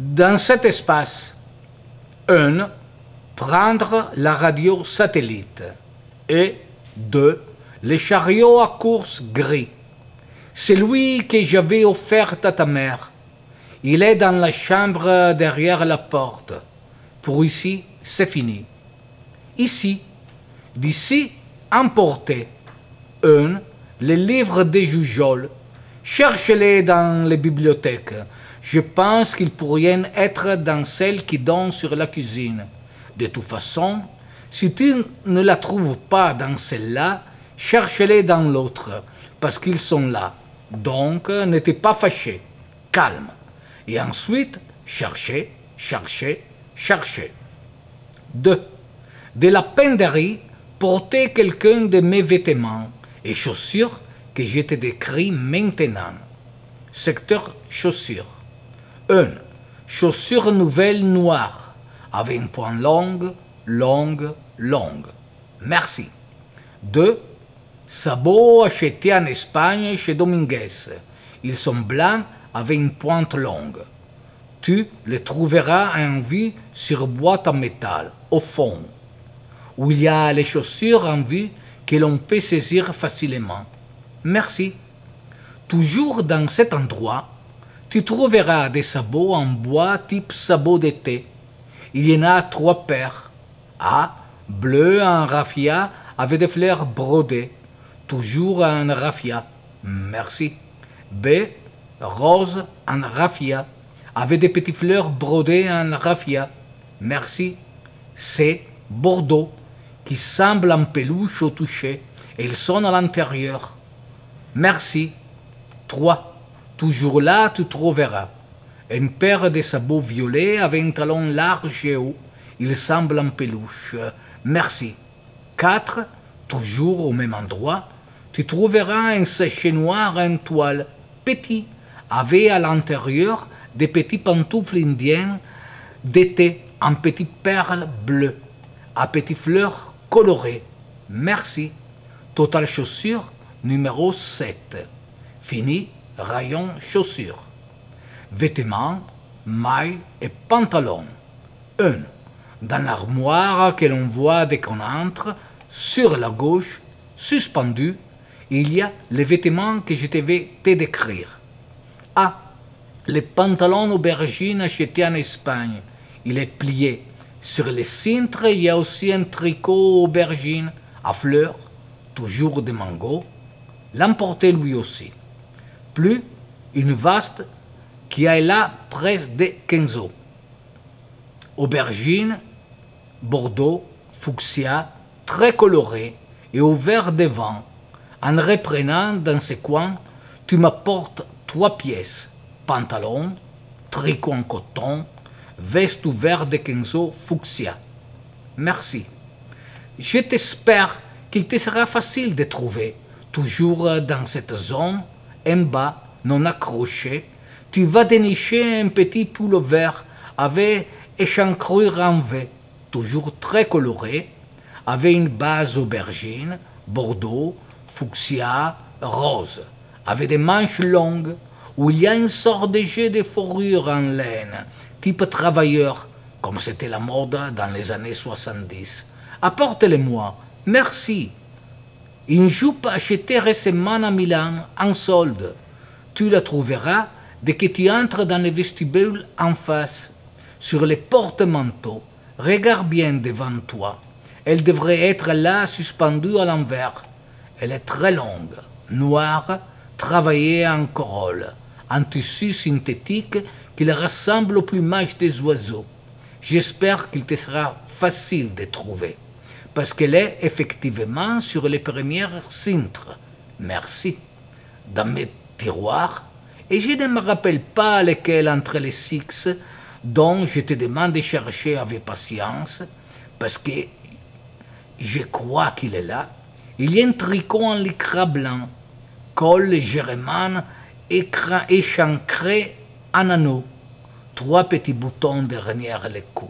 Dans cet espace, 1. Prendre la radio satellite. Et 2. Le chariot à course gris. Celui que j'avais offert à ta mère. Il est dans la chambre derrière la porte. Pour ici, c'est fini. Ici, d'ici, emportez. 1. Les livres de Jujol. Cherchez-les dans les bibliothèques. Je pense qu'ils pourraient être dans celle qui donne sur la cuisine. De toute façon, si tu ne la trouves pas dans celle-là, cherche-les dans l'autre, parce qu'ils sont là. Donc, n'étais pas fâché. Calme. Et ensuite, cherchez, cherchez, cherchez. 2. De la penderie, portez quelqu'un de mes vêtements et chaussures que je te décris maintenant. Secteur chaussures. 1. Chaussures nouvelles noires, avec un point long, long, long. Merci. 2. Sabots achetés en Espagne chez Dominguez. Ils sont blancs avec une pointe longue. Tu les trouveras en vue sur boîte en métal, au fond, où il y a les chaussures en vue que l'on peut saisir facilement. Merci. Toujours dans cet endroit, tu trouveras des sabots en bois type sabot d'été. Il y en a 3 paires. A. Bleu en raffia avec des fleurs brodées. Toujours en raffia. Merci. B. Rose en raffia avec des petites fleurs brodées en raffia. Merci. C. Bordeaux qui semble en peluche au toucher et ils sont à l'intérieur. Merci. 3. Toujours là, tu trouveras une paire de sabots violets avec un talon large et haut. Il semble en peluche. Merci. 4. Toujours au même endroit, tu trouveras un sachet noir en toile, petit, avec à l'intérieur des petits pantoufles indiennes d'été en petites perles bleues, à petites fleurs colorées. Merci. Total chaussures numéro 7. Fini, rayon chaussures. Vêtements, mailles et pantalons. 1. Dans l'armoire que l'on voit dès qu'on entre, sur la gauche, suspendu, il y a les vêtements que je vais te décrire. A. Les pantalons aubergines achetés en Espagne. Il est plié. Sur les cintres, il y a aussi un tricot aubergine à fleurs, toujours de mango. L'emporter lui aussi. Plus une vaste qui a là près de 15 ans. Aubergine, bordeaux, fuchsia, très coloré et au vert devant. En reprenant dans ce coin, tu m'apportes 3 pièces, pantalon, tricot en coton, veste vert de 15 ans fuchsia. Merci. Je t'espère qu'il te sera facile de trouver, toujours dans cette zone, en bas, non accroché, tu vas dénicher un petit pull vert avec échancrure en V, toujours très coloré, avec une base aubergine, bordeaux, fuchsia, rose, avec des manches longues, où il y a une sorte de jet de fourrure en laine, type travailleur, comme c'était la mode dans les années 70. Apporte-le-moi, merci. Une jupe achetée récemment à Milan, en solde. Tu la trouveras dès que tu entres dans le vestibule en face. Sur les porte-manteaux, regarde bien devant toi. Elle devrait être là, suspendue à l'envers. Elle est très longue, noire, travaillée en corolle, en tissu synthétique qui ressemble au plumage des oiseaux. J'espère qu'il te sera facile de trouver, parce qu'elle est effectivement sur les premières cintres. Merci. Dans mes tiroirs, et je ne me rappelle pas lequel entre les 6 dont je te demande de chercher avec patience, parce que je crois qu'il est là. Il y a un tricot en lycra blanc, col légèrement échancré en anneau, 3 petits boutons derrière le cou,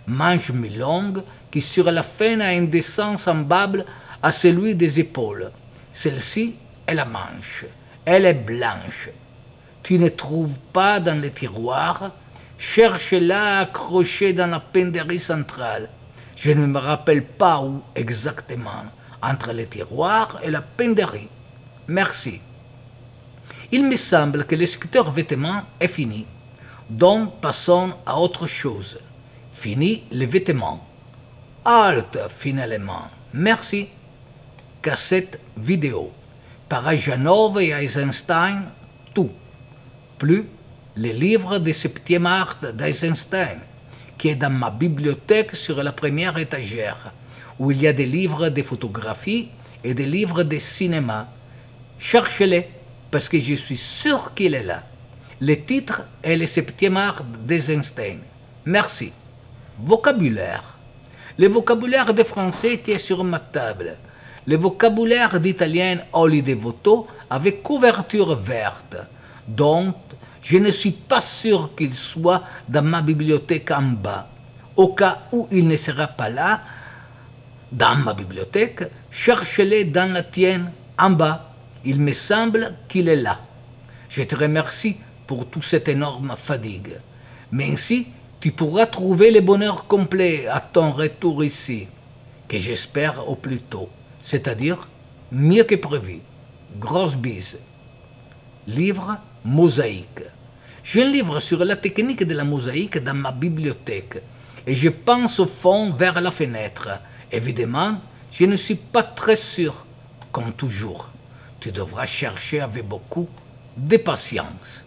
manche mi-longue qui sur la fin a un dessin semblable à celui des épaules. Celle-ci est la manche, elle est blanche. Tu ne trouves pas dans les tiroirs, Cherchez-la accrochée dans la penderie centrale. Je ne me rappelle pas où exactement, entre les tiroirs et la penderie. Merci. Il me semble que le secteur vêtements est fini. Donc passons à autre chose. Fini les vêtements. Halte finalement. Merci. Cassette vidéo. Parajanov et Eisenstein, tout. Plus le livre de 7e art d'Eisenstein, qui est dans ma bibliothèque sur la première étagère, où il y a des livres de photographie et des livres de cinéma. Cherchez-les, parce que je suis sûr qu'il est là. Le titre est le 7e art d'Eisenstein. Merci. Vocabulaire. Le vocabulaire de français était sur ma table. Le vocabulaire d'italien Oli Devoto avec couverture verte. Donc, je ne suis pas sûr qu'il soit dans ma bibliothèque en bas. Au cas où il ne sera pas là, dans ma bibliothèque, cherche-le dans la tienne, en bas. Il me semble qu'il est là. Je te remercie pour toute cette énorme fatigue. Mais ainsi, tu pourras trouver le bonheur complet à ton retour ici, que j'espère au plus tôt, c'est-à-dire mieux que prévu. Grosse bise. Livre Mosaïque. J'ai un livre sur la technique de la mosaïque dans ma bibliothèque et je pense au fond vers la fenêtre. Évidemment, je ne suis pas très sûr, comme toujours. Tu devras chercher avec beaucoup de patience.